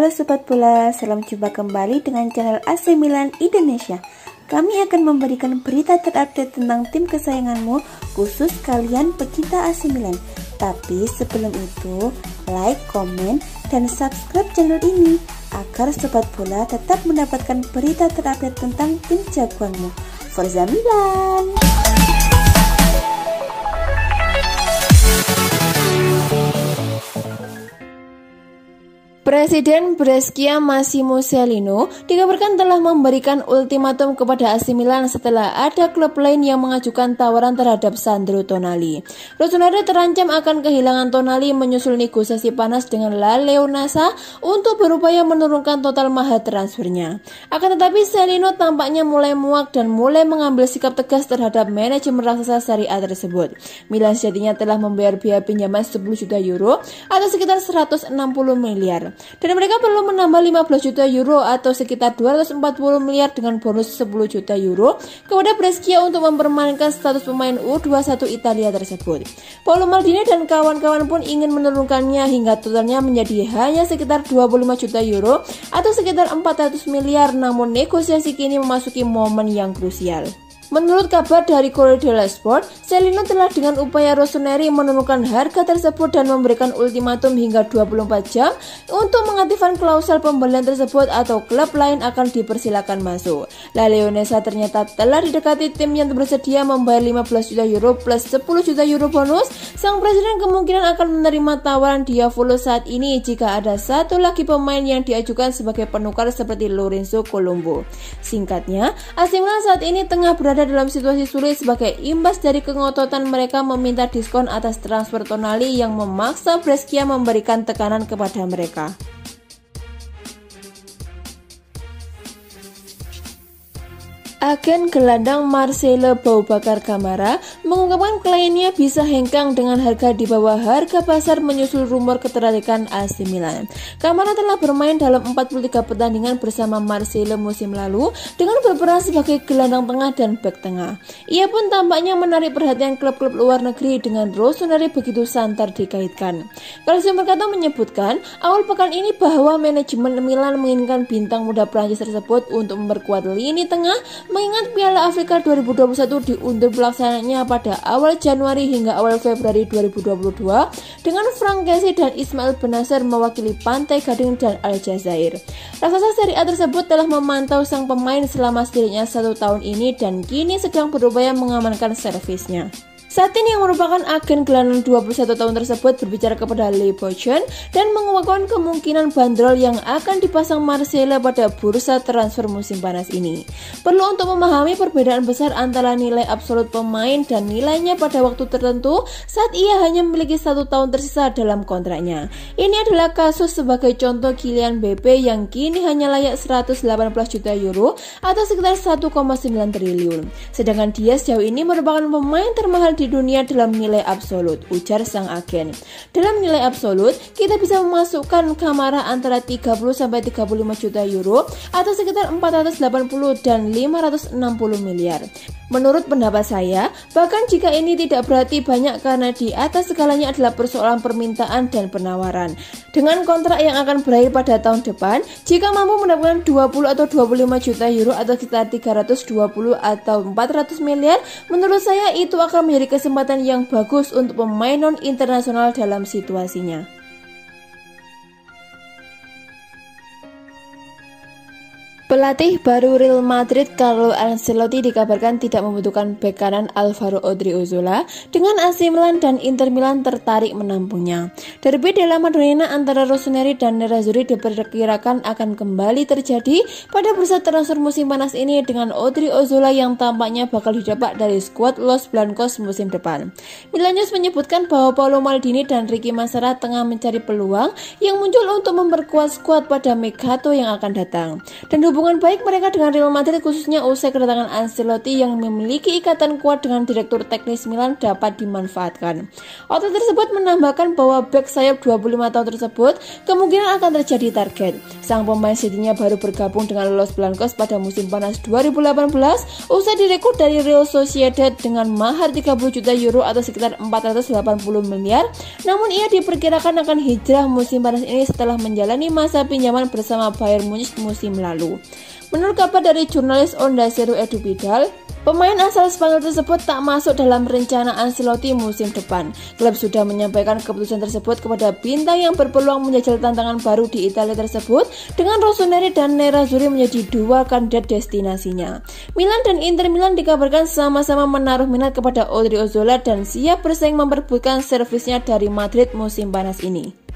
Halo Sobat Bola, salam jumpa kembali dengan channel AC Milan Indonesia. Kami akan memberikan berita terupdate tentang tim kesayanganmu, khusus kalian pecinta AC Milan. Tapi sebelum itu, like, komen, dan subscribe channel ini agar Sobat Bola tetap mendapatkan berita terupdate tentang tim jagoanmu. Forza Milan! Presiden Brescia Massimo Cellino dikabarkan telah memberikan ultimatum kepada AC Milan setelah ada klub lain yang mengajukan tawaran terhadap Sandro Tonali. Rossoneri terancam akan kehilangan Tonali menyusul negosiasi panas dengan La Leonessa untuk berupaya menurunkan total mahar transfernya. Akan tetapi Cellino tampaknya mulai muak dan mulai mengambil sikap tegas terhadap manajemen raksasa Serie A tersebut. Milan sejatinya telah membayar biaya pinjaman 10 juta euro atau sekitar 160 miliar. Dan mereka perlu menambah 15 juta euro atau sekitar 240 miliar dengan bonus 10 juta euro kepada Brescia untuk mempermainkan status pemain U21 Italia tersebut. Paolo Maldini dan kawan-kawan pun ingin menurunkannya hingga totalnya menjadi hanya sekitar 25 juta euro atau sekitar 400 miliar, namun negosiasi kini memasuki momen yang krusial. Menurut kabar dari Corriere dello Sport, Cellino telah dengan upaya Rossoneri menurunkan harga tersebut dan memberikan ultimatum hingga 24 jam untuk mengaktifkan klausul pembelian tersebut atau klub lain akan dipersilakan masuk. La Leonessa ternyata telah didekati tim yang bersedia membayar 15 juta euro plus 10 juta euro bonus. Sang presiden kemungkinan akan menerima tawaran Diavolo saat ini jika ada satu lagi pemain yang diajukan sebagai penukar seperti Lorenzo Colombo. Singkatnya, AC Milan saat ini tengah berada dalam situasi sulit sebagai imbas dari kengototan mereka meminta diskon atas transfer Tonali yang memaksa Brescia memberikan tekanan kepada mereka. Agen gelandang Marcelo Boubakar Kamara mengungkapkan kliennya bisa hengkang dengan harga di bawah harga pasar menyusul rumor ketertarikan AC Milan. Kamara telah bermain dalam 43 pertandingan bersama Marcelo musim lalu dengan berperan sebagai gelandang tengah dan bek tengah. Ia pun tampaknya menarik perhatian klub-klub luar negeri dengan Rossoneri begitu santer dikaitkan. Calcio Mercato menyebutkan awal pekan ini bahwa manajemen Milan menginginkan bintang muda Prancis tersebut untuk memperkuat lini tengah, mengingat Piala Afrika 2021 diundur pelaksanaannya pada awal Januari hingga awal Februari 2022 dengan Franck Kessie dan Ismail Bennacer mewakili Pantai Gading dan Aljazair. Raksasa Serie A tersebut telah memantau sang pemain selama setidaknya 1 tahun ini dan kini sedang berupaya mengamankan servisnya. Satin yang merupakan agen gelandang 21 tahun tersebut berbicara kepada Le Pochen dan menguatkan kemungkinan bandrol yang akan dipasang Marcelo pada bursa transfer musim panas ini. Perlu untuk memahami perbedaan besar antara nilai absolut pemain dan nilainya pada waktu tertentu saat ia hanya memiliki 1 tahun tersisa dalam kontraknya. Ini adalah kasus sebagai contoh Kylian Mbappe yang kini hanya layak 118 juta euro atau sekitar 1,9 triliun. Sedangkan dia sejauh ini merupakan pemain termahal di dunia dalam nilai absolut, ujar sang agen. Dalam nilai absolut, kita bisa memasukkan Kamara antara 30-35 juta euro atau sekitar 480 dan 560 miliar. Menurut pendapat saya, bahkan jika ini tidak berarti banyak karena di atas segalanya adalah persoalan permintaan dan penawaran. Dengan kontrak yang akan berakhir pada tahun depan, jika mampu mendapatkan 20 atau 25 juta euro atau sekitar 320 atau 400 miliar, menurut saya itu akan menjadi kesempatan yang bagus untuk pemain non-internasional dalam situasinya. Pelatih baru Real Madrid Carlo Ancelotti dikabarkan tidak membutuhkan bek kanan Alvaro Odriozola dengan AC Milan dan Inter Milan tertarik menampungnya. Derby della Madonnina antara Rossoneri dan Nerazzurri diperkirakan akan kembali terjadi pada bursa transfer musim panas ini dengan Odriozola yang tampaknya bakal didapat dari skuad Los Blancos musim depan. Milan News menyebutkan bahwa Paolo Maldini dan Ricky Massara tengah mencari peluang yang muncul untuk memperkuat skuad pada Mercato yang akan datang. Dan hubungan Hubungan baik mereka dengan Real Madrid khususnya usai kedatangan Ancelotti yang memiliki ikatan kuat dengan direktur teknis Milan dapat dimanfaatkan. Author tersebut menambahkan bahwa bek sayap 25 tahun tersebut kemungkinan akan terjadi target. Sang pemain sejatinya baru bergabung dengan Los Blancos pada musim panas 2018 usai direkrut dari Real Sociedad dengan mahar 30 juta euro atau sekitar 480 miliar. Namun ia diperkirakan akan hijrah musim panas ini setelah menjalani masa pinjaman bersama Bayern Munich musim lalu. Menurut kabar dari jurnalis Onda Cero Edu Vidal, pemain asal Spanyol tersebut tak masuk dalam rencana Ancelotti musim depan. Klub sudah menyampaikan keputusan tersebut kepada bintang yang berpeluang menjajal tantangan baru di Italia tersebut dengan Rossoneri dan Nerazzurri menjadi dua kandidat destinasinya. Milan dan Inter Milan dikabarkan sama-sama menaruh minat kepada Odriozola dan siap bersaing memperebutkan servisnya dari Madrid musim panas ini.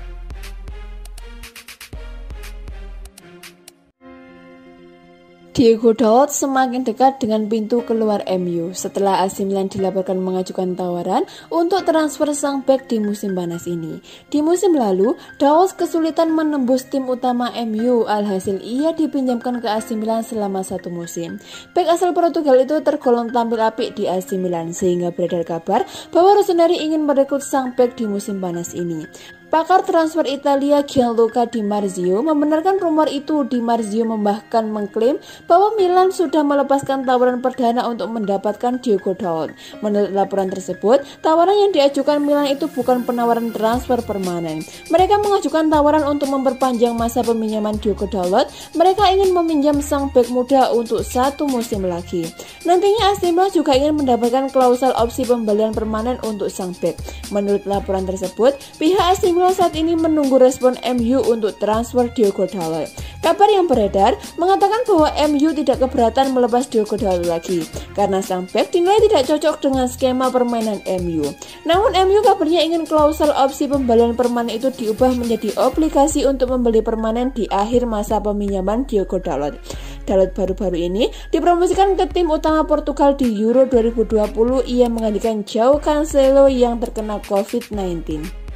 Diego Dalot semakin dekat dengan pintu keluar MU setelah AC Milan dilaporkan mengajukan tawaran untuk transfer sang bek di musim panas ini. Di musim lalu, Dalot kesulitan menembus tim utama MU, alhasil ia dipinjamkan ke AC Milan selama 1 musim. Bek asal Portugal itu tergolong tampil apik di AC Milan sehingga beredar kabar bahwa Rossoneri ingin merekrut sang bek di musim panas ini. Pakar transfer Italia Gianluca Di Marzio membenarkan rumor itu. Di Marzio bahkan mengklaim bahwa Milan sudah melepaskan tawaran perdana untuk mendapatkan Diego Dalot. Menurut laporan tersebut, tawaran yang diajukan Milan itu bukan penawaran transfer permanen. Mereka mengajukan tawaran untuk memperpanjang masa peminjaman Diego Dalot. Mereka ingin meminjam sang bek muda untuk 1 musim lagi. Nantinya AC Milan juga ingin mendapatkan klausul opsi pembelian permanen untuk sang bek. Menurut laporan tersebut, pihak AC Milan saat ini menunggu respon MU untuk transfer Diego Dalot. Kabar yang beredar mengatakan bahwa MU tidak keberatan melepas Diego Dalot lagi karena sang bek dinilai tidak cocok dengan skema permainan MU. Namun MU kabarnya ingin klausul opsi pembelian permanen itu diubah menjadi obligasi untuk membeli permanen di akhir masa peminjaman Diego Dalot. Dalot baru-baru ini dipromosikan ke tim utama Portugal di Euro 2020. Ia menggantikan João Cancelo yang terkena COVID-19.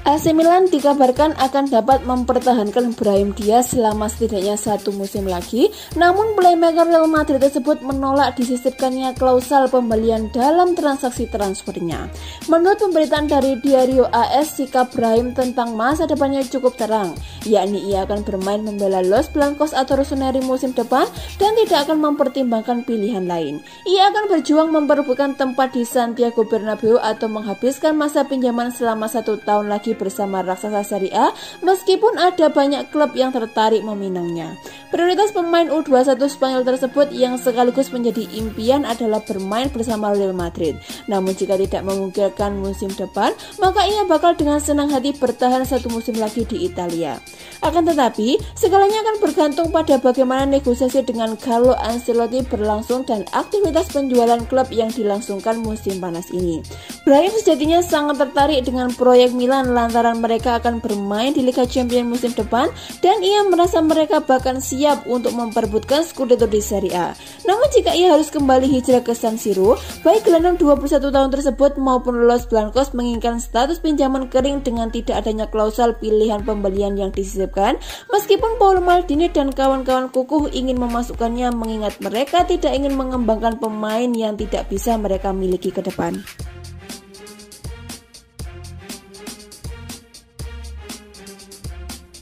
AC Milan dikabarkan akan dapat mempertahankan Brahim Diaz selama setidaknya 1 musim lagi, namun playmaker Real Madrid tersebut menolak disisipkannya klausul pembelian dalam transaksi transfernya. Menurut pemberitaan dari Diario AS, sikap Brahim tentang masa depannya cukup terang, yakni ia akan bermain membela Los Blancos atau Rossoneri musim depan dan tidak akan mempertimbangkan pilihan lain. Ia akan berjuang memperebutkan tempat di Santiago Bernabeu atau menghabiskan masa pinjaman selama 1 tahun lagi bersama raksasa Serie A, meskipun ada banyak klub yang tertarik meminangnya. Prioritas pemain U21 Spanyol tersebut yang sekaligus menjadi impian adalah bermain bersama Real Madrid. Namun jika tidak memungkinkan musim depan, maka ia bakal dengan senang hati bertahan 1 musim lagi di Italia. Akan tetapi, segalanya akan bergantung pada bagaimana negosiasi dengan Carlo Ancelotti berlangsung dan aktivitas penjualan klub yang dilangsungkan musim panas ini. Brahim sejatinya sangat tertarik dengan proyek Milan lantaran mereka akan bermain di Liga Champions musim depan dan ia merasa mereka bahkan siap untuk memperebutkan Scudetto di Serie A. Namun jika ia harus kembali hijrah ke San Siro, baik gelandang 21 tahun tersebut maupun Los Blancos menginginkan status pinjaman kering dengan tidak adanya klausul pilihan pembelian yang disisipkan, meskipun Paul Maldini dan kawan-kawan kukuh ingin memasukkannya mengingat mereka tidak ingin mengembangkan pemain yang tidak bisa mereka miliki ke depan.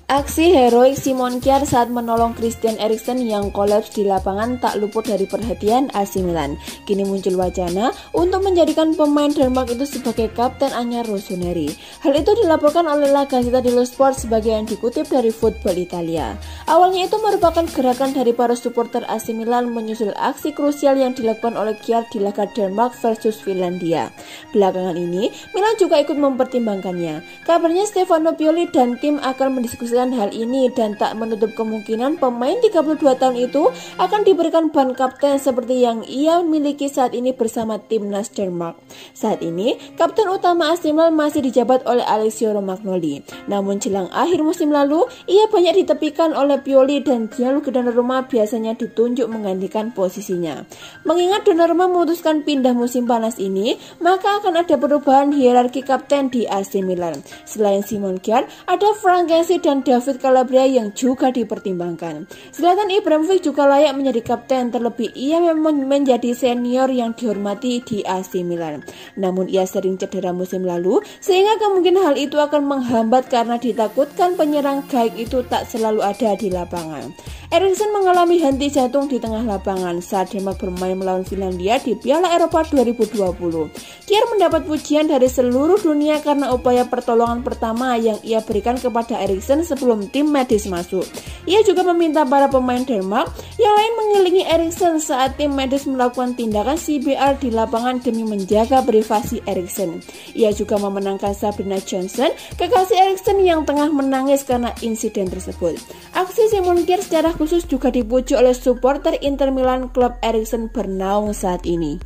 Aksi heroik Simon Kjær saat menolong Christian Eriksen yang kolaps di lapangan tak luput dari perhatian AC Milan. Kini muncul wacana untuk menjadikan pemain Denmark itu sebagai kapten anyar Rossoneri. Hal itu dilaporkan oleh La Gazzetta dello Sport sebagai yang dikutip dari Football Italia. Awalnya itu merupakan gerakan dari para supporter AC Milan menyusul aksi krusial yang dilakukan oleh Kjær di laga Denmark versus Finlandia. Belakangan ini, Milan juga ikut mempertimbangkannya. Kabarnya Stefano Pioli dan tim akan mendiskusikan kemungkinan hal ini dan tak menutup kemungkinan pemain 32 tahun itu akan diberikan ban kapten seperti yang ia miliki saat ini bersama timnas Denmark. Saat ini, kapten utama AC Milan masih dijabat oleh Alessio Romagnoli. Namun jelang akhir musim lalu, ia banyak ditepikan oleh Pioli dan Gianluigi Donnarumma biasanya ditunjuk menggantikan posisinya. Mengingat Donnarumma memutuskan pindah musim panas ini, maka akan ada perubahan hierarki kapten di AC Milan. Selain Simon Kjaer, ada Frank Kessie dan David Calabria yang juga dipertimbangkan. Zlatan Ibrahimovic juga layak menjadi kapten, terlebih ia memang menjadi senior yang dihormati di AC Milan. Namun ia sering cedera musim lalu, sehingga kemungkinan hal itu akan menghambat karena ditakutkan penyerang gaib itu tak selalu ada di lapangan. Eriksen mengalami henti jantung di tengah lapangan saat Denmark bermain melawan Finlandia di Piala Eropa 2020. Kjaer mendapat pujian dari seluruh dunia karena upaya pertolongan pertama yang ia berikan kepada Eriksen sebelum tim medis masuk. Ia juga meminta para pemain Denmark yang lain mengelilingi Eriksen saat tim medis melakukan tindakan CPR di lapangan demi menjaga privasi Eriksen. Ia juga memenangkan Sabrina Johnson, kekasih Eriksen yang tengah menangis karena insiden tersebut. Aksi Simon Kjaer secara khusus juga dipuji oleh supporter Inter Milan, klub Eriksen bernaung saat ini.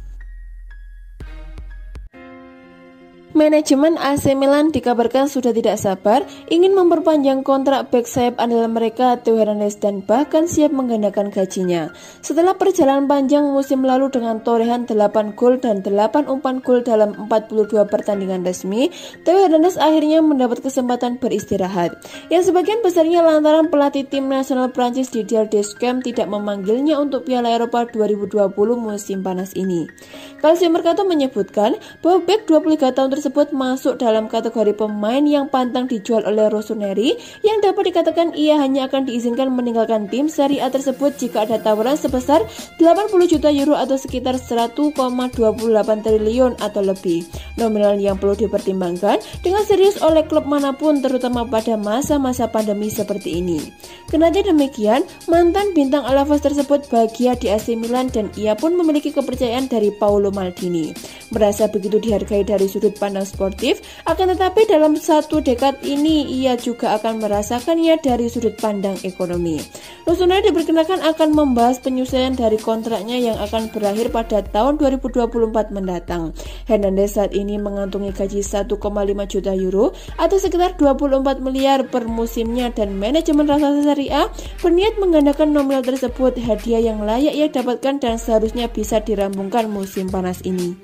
Manajemen AC Milan dikabarkan sudah tidak sabar ingin memperpanjang kontrak bek sayap andalan mereka Theo Hernandez dan bahkan siap menggandakan gajinya. Setelah perjalanan panjang musim lalu dengan torehan 8 gol dan 8 umpan gol dalam 42 pertandingan resmi, Theo Hernandez akhirnya mendapat kesempatan beristirahat. Yang sebagian besarnya lantaran pelatih tim nasional Prancis Didier Deschamps tidak memanggilnya untuk Piala Eropa 2020 musim panas ini. Calcio Mercato menyebutkan bahwa bek 23 tahun tersebut masuk dalam kategori pemain yang pantang dijual oleh Rossoneri, yang dapat dikatakan ia hanya akan diizinkan meninggalkan tim Serie A tersebut jika ada tawaran sebesar 80 juta euro atau sekitar 1,28 triliun atau lebih. Nominal yang perlu dipertimbangkan dengan serius oleh klub manapun, terutama pada masa-masa pandemi seperti ini. Kendati demikian, mantan bintang Alaves tersebut bahagia di AC Milan dan ia pun memiliki kepercayaan dari Paolo Maldini. Merasa begitu dihargai dari sudut pandang sportif, akan tetapi dalam satu dekad ini ia juga akan merasakannya dari sudut pandang ekonomi. Rossoneri diperkirakan akan membahas penyelesaian dari kontraknya yang akan berakhir pada tahun 2024 mendatang. Hernandez saat ini mengantongi gaji 1,5 juta euro atau sekitar 24 miliar per musimnya dan manajemen raksasa Serie A berniat menggandakan nominal tersebut, hadiah yang layak ia dapatkan dan seharusnya bisa dirampungkan musim panas ini.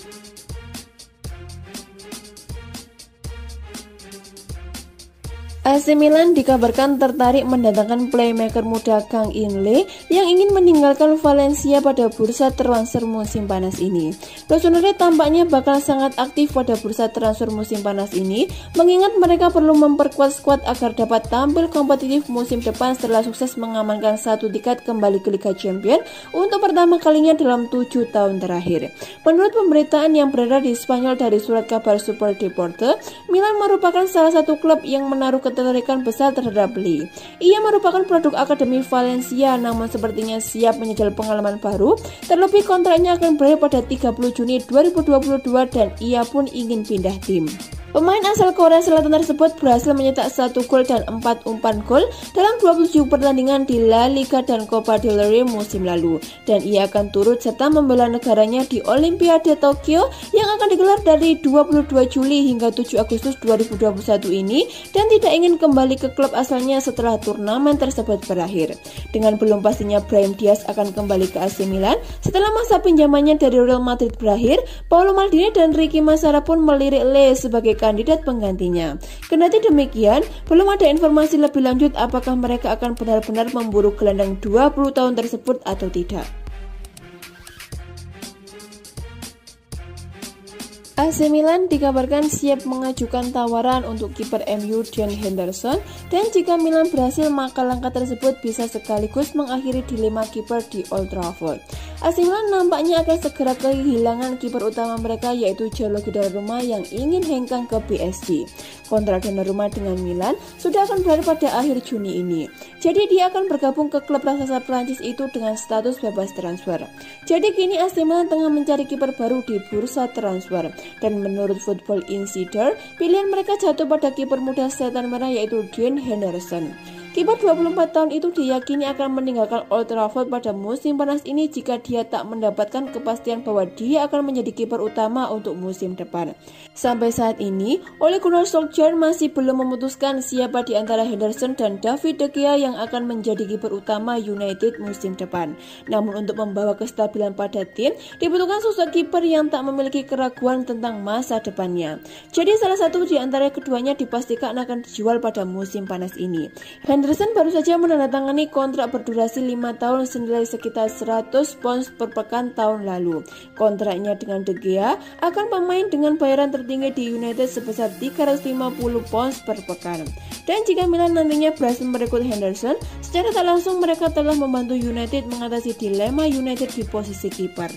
AC Milan dikabarkan tertarik mendatangkan playmaker muda Kang In-lee yang ingin meninggalkan Valencia pada bursa transfer musim panas ini. Rossoneri tampaknya bakal sangat aktif pada bursa transfer musim panas ini, mengingat mereka perlu memperkuat skuad agar dapat tampil kompetitif musim depan setelah sukses mengamankan satu tiket kembali ke Liga Champions untuk pertama kalinya dalam 7 tahun terakhir. Menurut pemberitaan yang beredar di Spanyol dari surat kabar Super Deporte, Milan merupakan salah satu klub yang menaruh ketertarikan besar terhadap Lee. Ia merupakan produk Akademi Valencia, namun sepertinya siap menyajal pengalaman baru. Terlebih kontraknya akan berakhir pada 30 Juni 2022 dan ia pun ingin pindah tim. Pemain asal Korea Selatan tersebut berhasil mencetak 1 gol dan 4 umpan gol dalam 27 pertandingan di La Liga dan Copa del Rey musim lalu, dan ia akan turut serta membela negaranya di Olimpiade Tokyo yang akan digelar dari 22 Juli hingga 7 Agustus 2021 ini, dan tidak ingin kembali ke klub asalnya setelah turnamen tersebut berakhir. Dengan belum pastinya Brahim Diaz akan kembali ke AC Milan setelah masa pinjamannya dari Real Madrid berakhir, Paolo Maldini dan Ricky Massara pun melirik Lee sebagai kandidat penggantinya. Kendati demikian, belum ada informasi lebih lanjut apakah mereka akan benar-benar memburu gelandang 20 tahun tersebut atau tidak. AC Milan dikabarkan siap mengajukan tawaran untuk kiper MU Dean Henderson, dan jika Milan berhasil maka langkah tersebut bisa sekaligus mengakhiri dilema kiper di Old Trafford. AC Milan nampaknya akan segera kehilangan kiper utama mereka yaitu Gianluigi Donnarumma yang ingin hengkang ke PSG. Kontrak Donnarumma dengan Milan sudah akan berakhir pada akhir Juni ini. Jadi dia akan bergabung ke klub raksasa Prancis itu dengan status bebas transfer. Jadi kini AC Milan tengah mencari kiper baru di bursa transfer. Dan menurut Football Insider, pilihan mereka jatuh pada kiper muda setan merah yaitu Dean Henderson. Kiper 24 tahun itu diyakini akan meninggalkan Old Trafford pada musim panas ini jika dia tak mendapatkan kepastian bahwa dia akan menjadi kiper utama untuk musim depan. Sampai saat ini, Ole Gunnar Solskjaer masih belum memutuskan siapa di antara Henderson dan David De Gea yang akan menjadi kiper utama United musim depan. Namun untuk membawa kestabilan pada tim, dibutuhkan sosok kiper yang tak memiliki keraguan tentang masa depannya. Jadi salah satu di antara keduanya dipastikan akan dijual pada musim panas ini. Henderson baru saja menandatangani kontrak berdurasi 5 tahun senilai sekitar 100 pounds per pekan tahun lalu. Kontraknya dengan De Gea akan pemain dengan bayaran tertinggi di United sebesar 350 pounds per pekan. Dan jika Milan nantinya berhasil merekrut Henderson, secara tak langsung mereka telah membantu United mengatasi dilema United di posisi kiper.